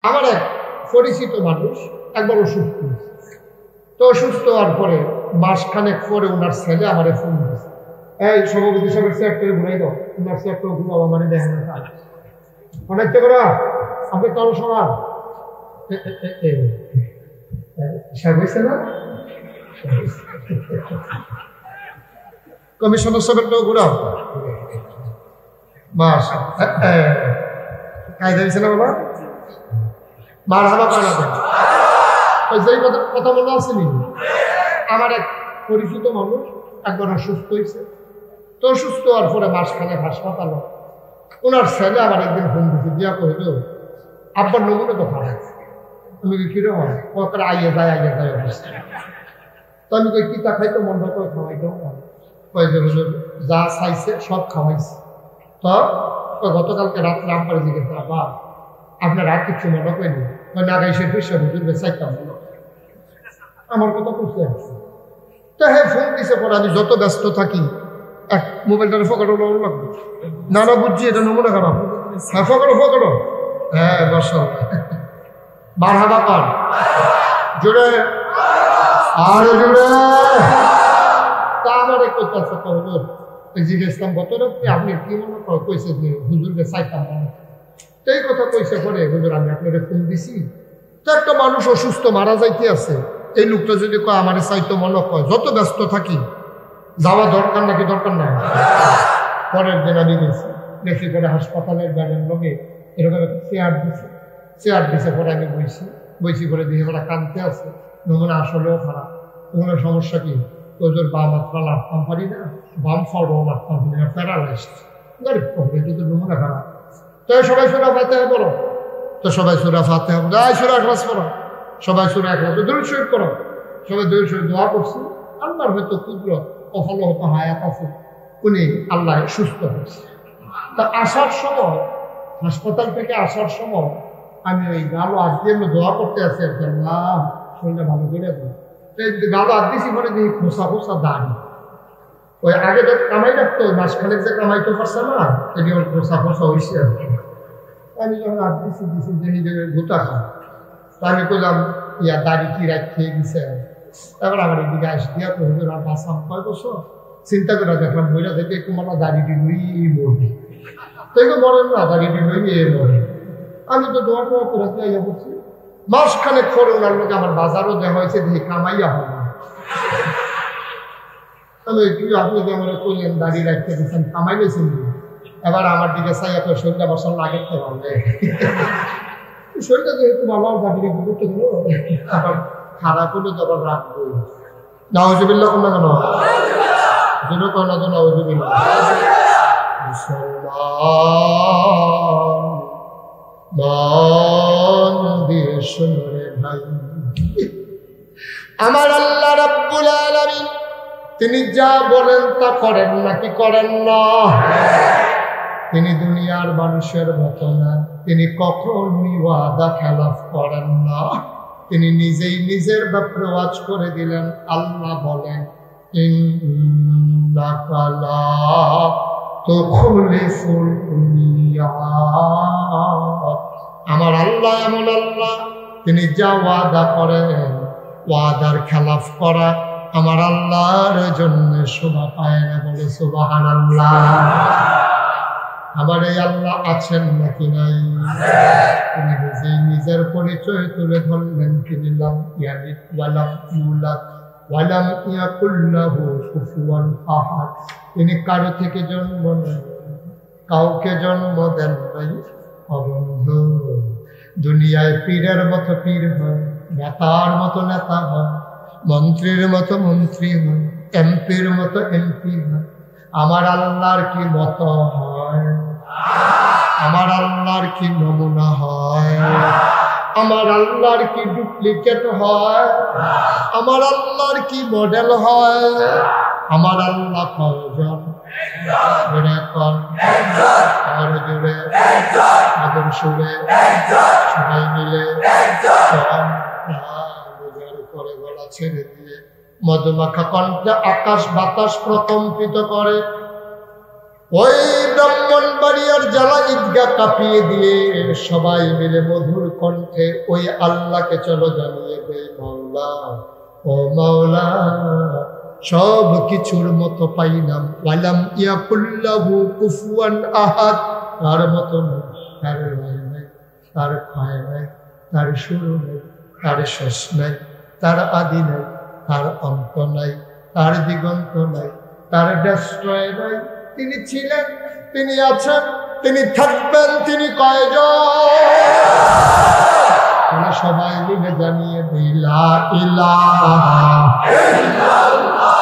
আমার এক পরিচিত মানুষ একবার অসুস্থ হয়েছে। তো অসুস্থ হওয়ার পরে মাসখানেক পরে ওনার ছেলে আমারে ফোন দিয়েছে, এই সভাপতি সাহেবের চেয়ারটা ঘুরাই দাও, ওনার চেয়ারটা ঘুরাও, আমার দেখেন না অনেকটা করে আপনি কারো সমান হয়েছে না কমিশনার সাহেবটাও ঘুরাও মাস কায়দা হয়েছে না বাবা মার হাবা কানা দেন। ওই যেই কথা মনে আসেনি, আমার এক পরিচিত মানুষ একবার অসুস্থ হয়েছে। তো অসুস্থ হওয়ার পরে মাসখানে হাসপাতাল, ওনার ছেলে আমার একদিন ফোন দিচ্ছে, দিয়া কহিল আব্বার নমুনা তো খারাপ। আমি কিরকম কত আইয়ে যায় অবস্থা। তো আমি কই কিতা খাইতো মন করে খাওয়াইতো, যা চাইছে সব খাওয়াইছে। তো গতকালকে রাত্রে আব্বারে জিজ্ঞেস বা আপনার আর কিছু মনে করেনি, না গাইছে হুজুর চাইতাম আমার কথা বুঝতে আসছে। তো হ্যাঁ ফোন দিছে পরে আমি যত ব্যস্ত থাকি এক মোবাইলটারে ফকারো লাগবে না বুঝছি এটা নমুনা খারাপ। হ্যাঁ ফকারো হ্যাঁ বসো মারহাবা পান জোরে আরো জোরে। তা আমার এক করতেছে হুজুর জিজ্ঞেসলাম গত রাত্রে আপনি কি মনে করে কইছে যে হুজুরকে চাইতাম না, এই কথা কইছে পরে হুজুর আমি আপনাকে ফোন দিছি, তো একটা মানুষ অসুস্থ মারা যাইতে আছে, এই লোকটা যদি কয় আমার চাইতো মনে কয় যত ব্যস্ত থাকি যাওয়া দরকার নাকি দরকার নাই। পরের দিন আমি গেছি পরে হাসপাতালের ব্যানের লগে এরকম একটা চেয়ার দিছে পরে আমি বইছি করে দিয়ে ওরা কাঁদতে আছে, নমুনা আসলেও খারাপ। তোমার সমস্যা কি? ওদের বাম হাতটা লাফতাম পারি না, বাম ফাড়ও লাফতাম পারি না, প্যারালাইজড গরিব করবে, এটা তো নমুনা খারাপ। তো সবাই সুরা ফাতেহা পড়ো, তো সবাই সুরা ফাতেহা সুরা এখলাস পড়ো, সবাই সুরা এখলাস দরুদ শরীফ করো, সবাই দরুদ শরীফ দোয়া করছি। আল্লাহর হয়তো কুদরত অফল হতো হায়াত আছে, উনি আল্লাহ সুস্থ হয়েছে। তা আসার সময় হাসপাতাল থেকে আসার সময় আমি ওই গালো আজ দিয়ে দোয়া করতে আসি আর কি, আল্লাহ শরীরটা ভালো করে দেবো। গালো আজ দিয়েছি পরে দেখি খোসা দাঁড়ি, ওই আগে তো কামাই রাখতো মাসখানেক যে কামাইতে পারছে না, এটি ওর খোসা হয়েছে আর কি। আমি যখন আজ দিছি দেখি যে গোটা খাই, তো আমি করলাম ইয়া দাড়ি কি খেয়ে দিছে। তারপর আমার এদিকে আস দিয়া কহিল বাসাম কয় বছর চিন্তা করে দেখলাম বইরা থেকে একটু মনে দাড়িটি লই মরি, তো এগুলো বলেন না দাড়িটি লই মরি। আমি তো দোয়া টোয়া করে ইয়া করছি, মাসখানেক পরে ওনার লোক আমার বাজারও দেওয়া হয়েছে, দেখি কামাইয়া হবে। আমি আপনি যে আমার করলেন দাড়ি রাখতে দিচ্ছেন কামাই গেছেন, এবার আমার দিকে চাইয়া তো শরীরটা বসার লাগে তো ভাবে শরীরটা যেহেতু ভালো দাড়িকে গুরুত্ব দিল, আবার খারাপ হলে তো আবার রাখবো না। হজুবিল্লা কোন না কেন যেন কয় না তো না হজুবিল্লা। ভাই আমার আল্লাহ রাব্বুল আলামিন তিনি যা বলেন তা করেন নাকি করেন না? তিনি দুনিয়ার মানুষের মতো না, তিনি কখনোই ওয়াদা খেলাফ করেন না। তিনি নিজেই নিজের ব্যাপারে ওয়াজ করে দিলেন, আল্লাহ বলেন ইন্নাকা লা তুখলিফুল মিয়াদ। আমার আল্লাহ এমন আল্লাহ, তিনি যা ওয়াদা করেন ওয়াদার খেলাফ করা আমার আল্লাহর জন্য শোভা পায় না। বলে সুবহানাল্লাহ। আমার এই আল্লাহ আছেন নাকি নাই? তিনি নিজেই নিজের পরিচয় তুলে ধরলেন, তিনি লাম ইয়ালিদ ওয়ালাম ইউলাদ ওয়ালাম ইয়াকুল লাহু কুফুয়ান আহাদ। তিনি কারো থেকে জন্ম নেন, কাউকে জন্ম দেন নাই। অবন্ধ দুনিয়ায় পীরের মতো পীর হয়, নেতার মতো নেতা হয়, মন্ত্রীর মতো মন্ত্রী হয়, এমপির মতো এমপি হয়। আমার আল্লাহর কি মত হয়? আমার আল্লাহর কি নমুনা হয়? আমার আল্লাহর কি ডুপ্লিকেট হয়? আমার আল্লাহর কি মডেল হয়? আমার আল্লাহ কয়জন? জুড়ে আদর সুরে সবাই মিলে করে গলা ছেড়ে দিয়ে মধুমাখা কণ্ঠে আকাশ বাতাস প্রকম্পিত করে ওই ব্রাহ্মণবাড়িয়ার জ্বালা ঈদগাহ কাঁপিয়ে দিয়ে সবাই মিলে মধুর কণ্ঠে ওই আল্লাহকে চলো জানিয়ে দে, মাওলা ও মাওলা, সব কিছুর মতো পাইলাম, ওয়ালাম ইয়াকুল্লাহু কুফুয়ান আহাদ, তার মতো নেই, তার লয় নাই, তার ক্ষয় নাই, তার শুরু নেই, তার শেষ নাই, তার আদি নাই, তার অন্ত নাই, তার দিগন্ত নাই, তার ডেস্ট্রয় নাই। তিনি ছিলেন, তিনি আছেন, তিনি থাকবেন, তিনি কয়জন? সবাই মিলে জানিয়ে দিই, লা ইলাহা ইল্লাল্লাহ,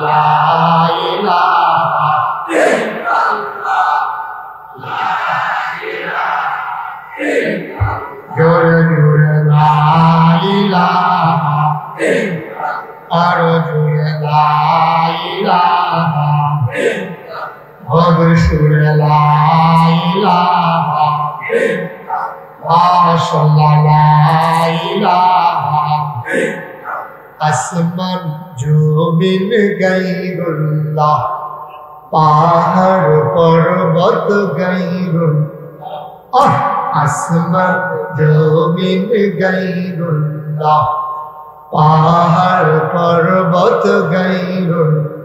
লা ইলাহা ইল্লাল্লাহ, লা ইলাহা ইল্লাল্লাহ, জোরে জোরে লা ইলাহা ইল্লাল্লাহ, আরো জোরে লা ইলাহা ইল্লাল্লাহ, সুরে লা ইলাহা ইল্লাল্লাহ, লা ইলাহা ইল্লাল্লাহ, আসমান জমিন গায়রুল্লাহ, পাহাড় পর্বত গায়রুল্লাহ, আসমান জমিন গায়রুল্লাহ, পাহাড় পর্বত গায়রুল্লাহ,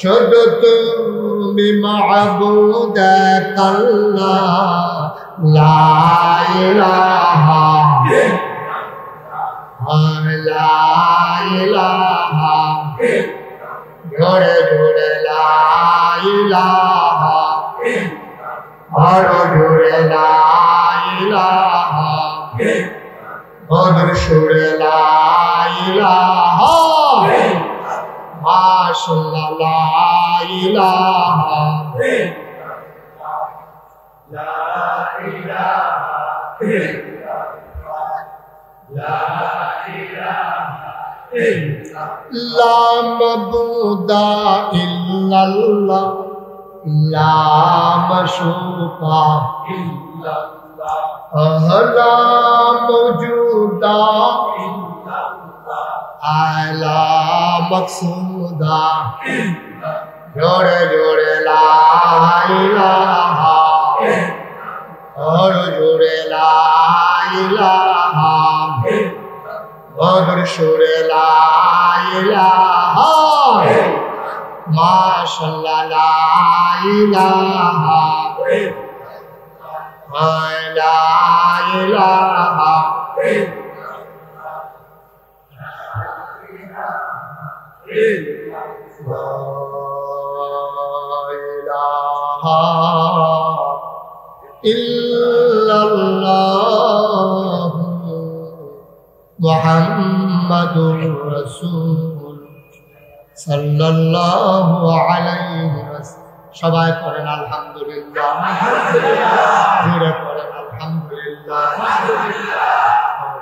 শুধু তুমি মাবুদ আল্লাহ, লা ইলাহা ইল্লাল্লাহ, লা ইলাহা ইল্লাল্লাহ, জোরে জোরে লা ইলাহা ইল্লাল্লাহ, আরো জোরে লা ইলাহা ইল্লাল্লাহ, মধুর সুরে লা ইলাহা ইল্লাল্লাহ, মাশাআল্লাহ লা ইলাহা ইল্লাল্লাহ, লা ইলাহা ইল্লাল্লাহ, লা ইলাহা ইল্লাল্লাহ, লা মাবুদা ইল্লাল্লাহ, লা মাশুকা ইল্লাল্লাহ, লা মওজুদা ইল্লাল্লাহ, আলা মকসুদা, জোরে জোরে লা ইলাহা, আর জোরে লা ইলাহা, মধুর সুরে লা ইলাহা, মাশাআল্লাহ লা ইলাহা, লা ইলাহা, ইল্লাল্লাহ মুহাম্মাদুর রাসূল সাল্লাল্লাহু আলাইহি ওয়াসাল্লাম। সবাই পড়েন আলহামদুলিল্লাহ, জোরে পড়েন আলহামদুলিল্লাহ।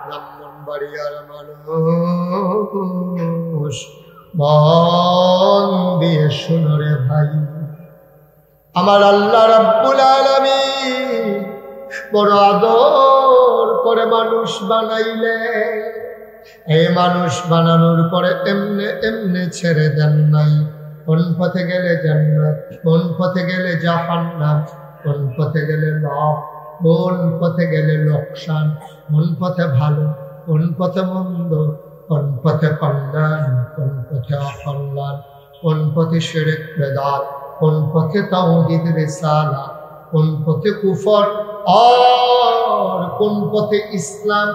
ব্রাহ্মণবাড়িয়ার মানুষ মন দিয়ে শুনো রে ভাই, আমার আল্লাহ রাব্বুল আলামিন বড় আদর করে মানুষ বানাইলে, এই মানুষ বানানোর পরে এমনে এমনে ছেড়ে দেন নাই। কোন পথে গেলে জান্নাত, কোন পথে গেলে জাহান্নাম, কোন পথে গেলে লাভ, কোন পথে গেলে লোকসান, কোন পথে ভালো, কোন পথে মন্দ, কোন পথে কল্যাণ, কোন পথে অকল্যাণ, কোন পথে শিরক বেদাত, কোন পথে তাওহীদ রিসালাত, কোন পথে কুফর আর কোন পথে ইসলাম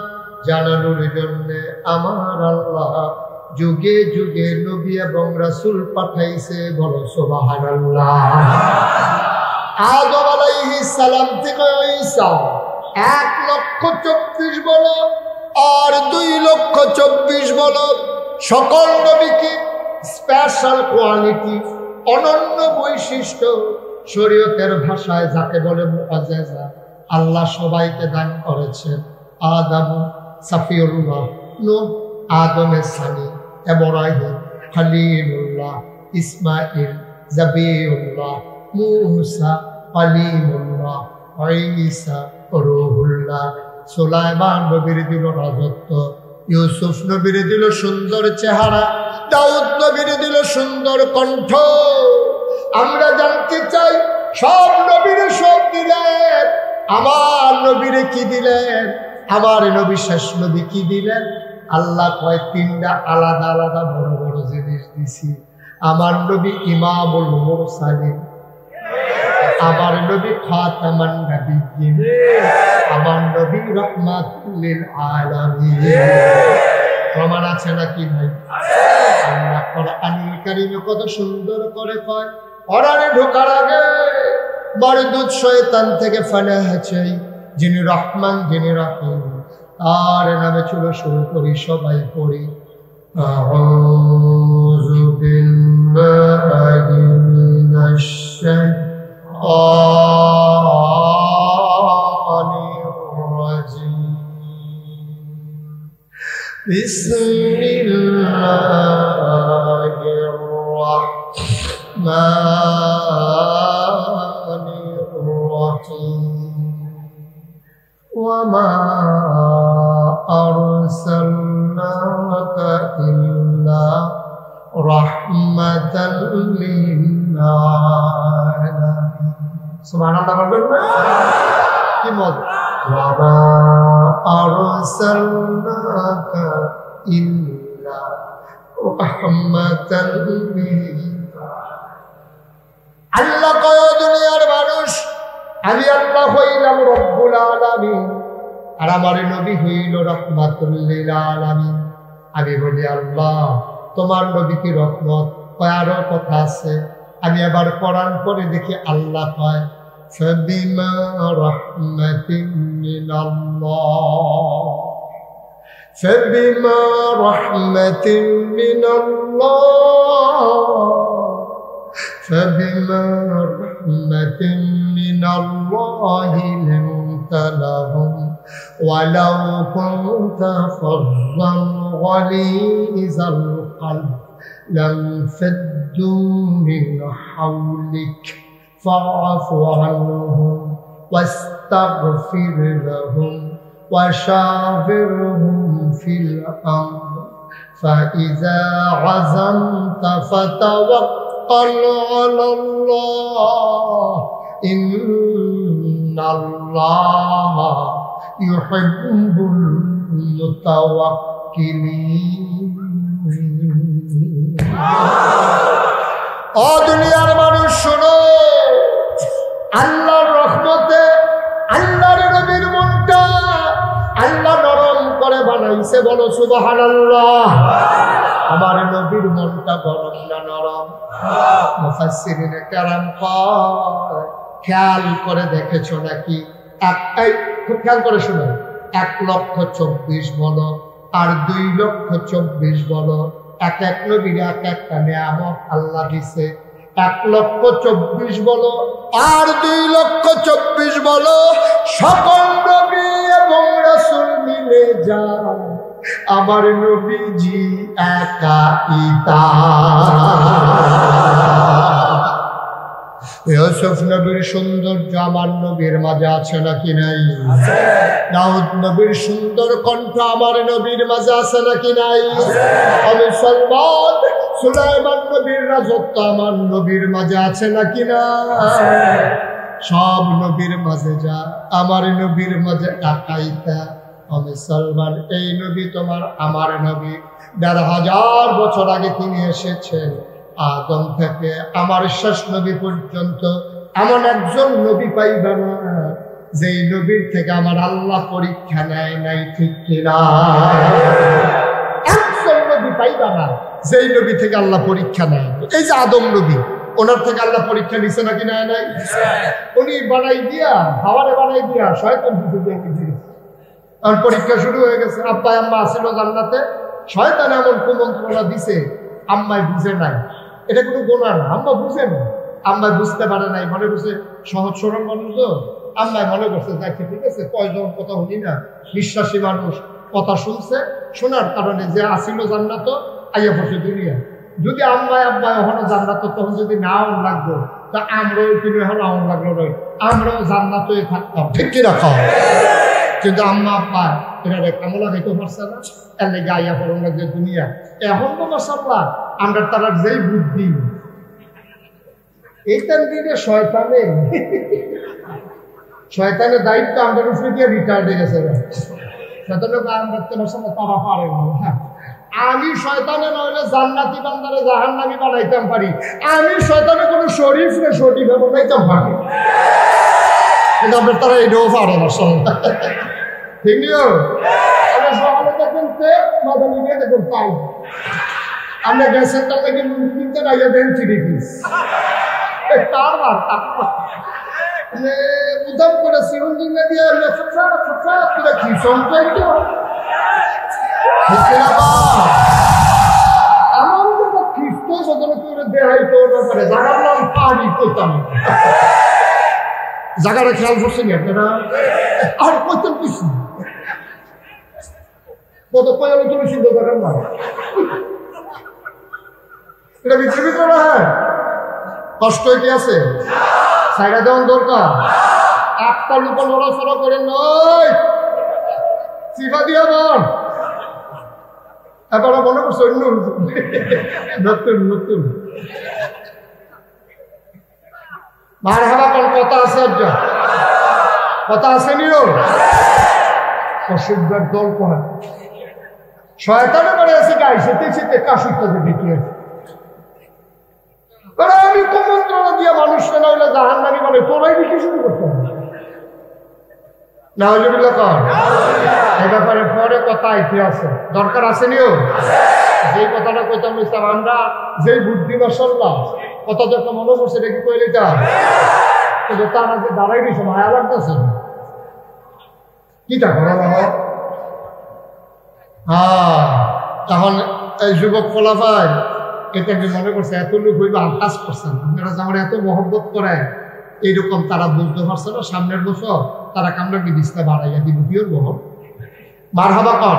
জানানোর জন্য আমার আল্লাহ যুগে যুগে নবী এবং রাসূল পাঠাইছে। বলো সুবহানাল্লাহ। আদম আলাইহিস সালাম থেকে ঈসা 1,24,000 বলো আর 2,24,000 বলো, সকল নবীকে স্পেশাল কোয়ালিটি, অনন্য বৈশিষ্ট্য, শরীয়তের ভাষায় যাকে বলে মুআজ্জাজা, আল্লাহ সবাইকে দান করেছেন। আদম সাফিউল্লাহ, নূহ আদমে সানি, ইব্রাহিম খলিলুল্লাহ, ইসমাঈল জাবিউল্লাহ, মূসা কালিমুল্লাহ, ঈসা রূহুল্লাহ, সুলাইমান নবীর দিল রাজত্ব, ইউসুফ নবীর দিল সুন্দর চেহারা, দাউদ নবীর দিল সুন্দর কণ্ঠ, আমরা জানতে চাই সব নবীরে সব দিলেন, আমার নবীরে কি দিলেন? আমার নবী শেষ নবী কি দিলেন? আল্লাহ কয় তিনটা আলাদা আলাদা বড় বড় জিনিস দিছি। আমার নবী ইমামুল মুরসালিন, আমার নবী খাতামান নবিয়্যিন, আমার নবী রাহমাতুল লিল আলামিন। প্রমাণ আছে নাকি ভাই? আল্লাহ কোরআনুল কারীমে কত সুন্দর করে কয়, কোরআনে ঢোকার আগে বরদুদ শয়তান থেকে ফানাহ চাই, যিনি রহমান যিনি রহিম, আর নামে চলো শুরু করি, সবাই পড়ি আউযু বিল্লাহি মিনাশ শাইতানির রাজীম। বিসমিল্লাহির রাহমানির রাহিম। وما أرسلناك إلا رحمة للعالمين। سبحان الله বলবেন কি মজা। وما أرسلناك إلا رحمة للعالمين। আল্লাহ কয় দুনিয়ার মানুষ, আমি আল্লাহ হইলাম রব্বুল আলামিন, আর আমার নবী হইল রহমাতুল লিল আলামিন। আমি বলি আল্লাহ তোমার নবী কি রহমত? কয় আরো কথা আছে। আমি আবার কোরআন পড়ে দেখি আল্লাহ কয় ফাবিমা রাহমাতিন মিনাল্লাহ, ফাবিমা রাহমাতিন মিনাল্লাহ, فبما رحمة من الله لنت لهم ولو كنت فظا غليظ القلب لانفضوا من حولك فاعف عنهم واستغفر لهم وشاورهم في الأمر فإذا عزمت فتوكل على الله إن الله يحب المتوكلين। ও দুনিয়ার মানুষ শোনো, আল্লাহর রহমতে আল্লাহর নবীর মনটা আল্লাহ নরম করে বানাইছে। বলো সুবহানাল্লাহ। আমার নবীর মনটা গরম না নরম? মুফাসসিরিনে কেরাম কয়, খেয়াল করে দেখেছো নাকি? খুব খেয়াল করে শুনো, 1,24,000 বলো আর 2,24,000 বলো, এক এক নবীর এক একটা নিয়ামত আল্লাহ দিছে। 1,24,000 বলো আর 2,24,000 বলো, সকল নবী এবং রাসূল মিলে যায়, আমার নবীজি একা ইতা। ইউসুফ নবীর সৌন্দর্য আমার নবীর মাঝে আছে নাকি নাই? দাউদ নবীর সুন্দর কণ্ঠ আমার নবীর মাঝে আছে নাকি নাই? আমি সলমান সুলাইমান নবীর রাজত্ব আমার নবীর মাঝে আছে নাকি না? সব নবীর মাঝে যা, আমার নবীর মাঝে একাইতা। আমি সলমান, এই নবী তোমার আমার নবী, ১,৫০০ বছর আগে তিনি এসেছেন। আদম থেকে আমার শেষ নবী পর্যন্ত এমন একজন নবী পাইবে না যেই নবীর থেকে আমার আল্লাহ পরীক্ষা নেয় নাই, ঠিক কিনা? একজন নবী পাইবে না যেই নবী থেকে আল্লাহ পরীক্ষা নেয়। এই যে আদম নবী, ওনার থেকে আল্লাহ পরীক্ষা নিছে নাকি নেয় নাই? উনি বানাই দিয়া, হাওয়ারে বানাই দিয়া শয়তান আর পরীক্ষা শুরু হয়ে গেছে। আব্বা আম্মা আসিল জান্নাতে, শয়তান এমন কুমন্ত্রণা দিছে, আম্মায় বুঝে নাই। এটা কোনো গোনা না, আম্মা বুঝে না, আম্মায় বুঝতে পারে নাই, মনে করছে সহজ সরল মানুষ তো, আম্মায় মনে করছে যাকে ঠিক আছে, কয়জন কথা শুনি না, বিশ্বাসী মানুষ কথা শুনছে, শোনার কারণে যে আসিল জান্নাত আইয়া বসে দুনিয়া। যদি আম্মায় আব্বায় ওখানে জান্নাত তখন যদি না আউন লাগতো, তা আমরাও কিন্তু এখন আউন লাগলো নয়, আমরাও জান্নাত থাকতাম, ঠিক কি রাখা। কিন্তু আম্মা আব্বা এরা কামলা হইতে পারছে না, এর লেগে আইয়া পড়ুন লাগছে দুনিয়া। এখন তো মাশাআল্লাহ আমরা তার যেই বুদ্ধি, এইটার দিনে শয়তানের দায়িত্ব আমাদের উপরে দিয়ে রিটায়ার্ড হয়ে গেছে। শয়তানের কাম করতে পারছে তারা পারে না। আমি শয়তানে নইলে জান্নাতি বান্দারে জাহান্নামী বানাইতাম পারি, আমি শয়তানে কোনো শরীফ রে শরীফে বানাইতাম পারি, কিন্তু আপনার তারা এটাও পারে না। ঠিক নিও আমি সকালে দেখতে মাথা নিয়ে দেখুন তাই আমরা গ্যাসের টাকা কি কিনতে না দেন 3 পিস তার উদাম করে সিরঞ্জিন দিয়ে করে কি সংখ্যা খ্রিস্ট সদন করে দেহাই তো ব্যাপারে জায়গার নাম পাহাড়ি কইতাম জায়গাটা খেয়াল করছেন আপনারা আর কইতাম কিছু কত কয়ালো তুমি চিন্তা করেন না এটা বিচ্ছিন্ন করা হয় কষ্ট কি আছে সাইডা দেওয়ার দরকার আপনার উপর নড়াচড়া করেন নয় সিফা দিয়া বল এবার মনে করছো অন্য নতুন মার হারা কোন কথা আছে কথা আছে নিও অসুবিধার দল করা শয়তানে করে আছে গাই সেতে কাশুটা দেখিয়ে আমি কুমন্ত্রণা দিয়া মানুষকে না হইলে জাহান্নামী বলে তোরাই বিক্রি শুরু করতে হবে নাউজুবিল্লাহ কর এই ব্যাপারে পরে কথা আইতে আছে দরকার আছে নিও যেই কথাটা কইতাম ইসলাম আমরা যেই বুদ্ধি বসাল্লাম কথা যখন মনে করছে এটা কি কইলে তা কিন্তু তারা যে দাঁড়াই দিয়েছে মায়া লাগতেছে কিটা করা বাবা তখন এই যুবক ফলাফায় এটা আমি মনে করছে এত লোক হইল আন্দাজ করছেন আপনারা যে আমার এত মহব্বত করে এইরকম তারা বুঝতে পারছে না সামনের বছর তারা কামড়া বিদিসটা বাড়াইয়া দিব পিওর বহন মারহাবা কন